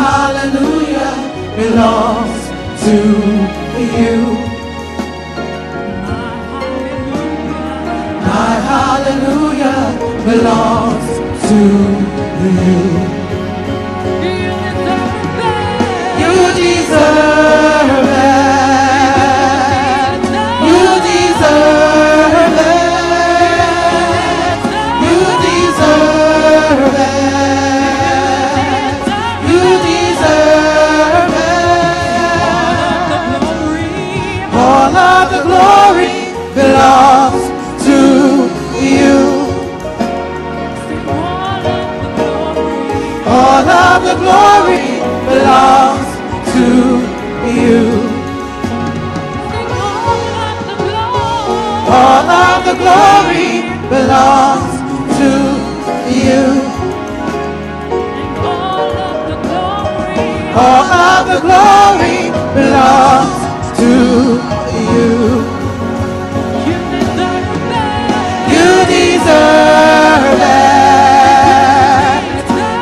hallelujah belongs to you. My hallelujah belongs to you. You deserve it. You deserve it. You deserve it. You deserve it. All of the glory belongs to you. All of the glory belongs to you. All of the glory belongs to you. All of the glory belongs to you. You deserve it.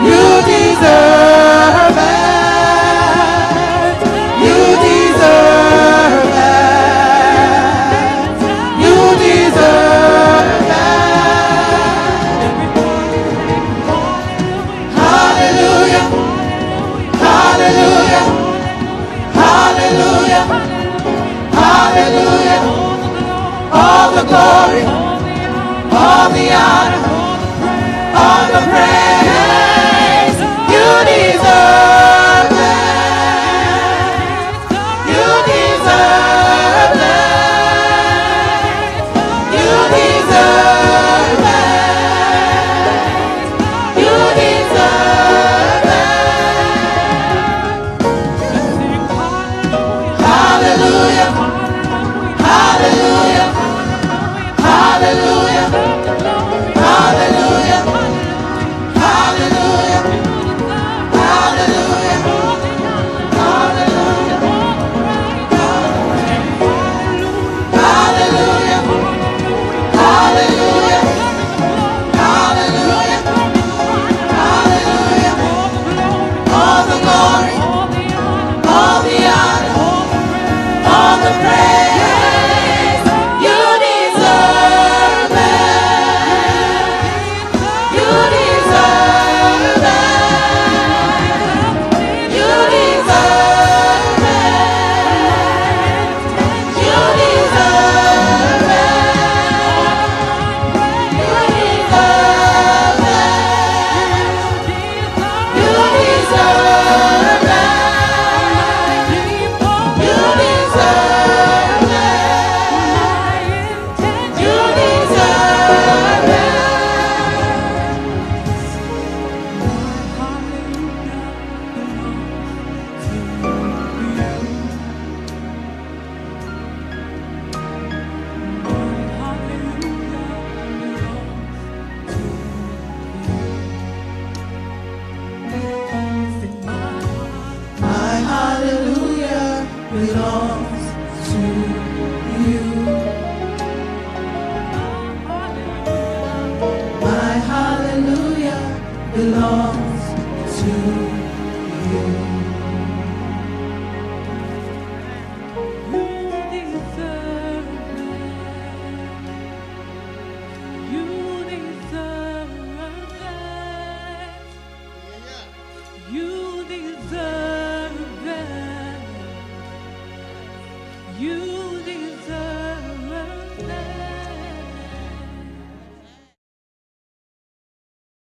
You deserve it. You deserve it. You deserve it. Hallelujah. Hallelujah. Hallelujah. Hallelujah. All the glory, all the honor, all the praise. You deserve it. You deserve it. You deserve it. You deserve it. Hallelujah. Hallelujah. Hallelujah. Hallelujah. Hallelujah. Hallelujah. Hallelujah. Hallelujah. Hallelujah. Hallelujah. Hallelujah. All the glory, all the honor, all the praise. You deserve it. You deserve it. You deserve it. You deserve it. You deserve it. You deserve it. You deserve it. You deserve it. My hallelujah belongs to you. My hallelujah belongs to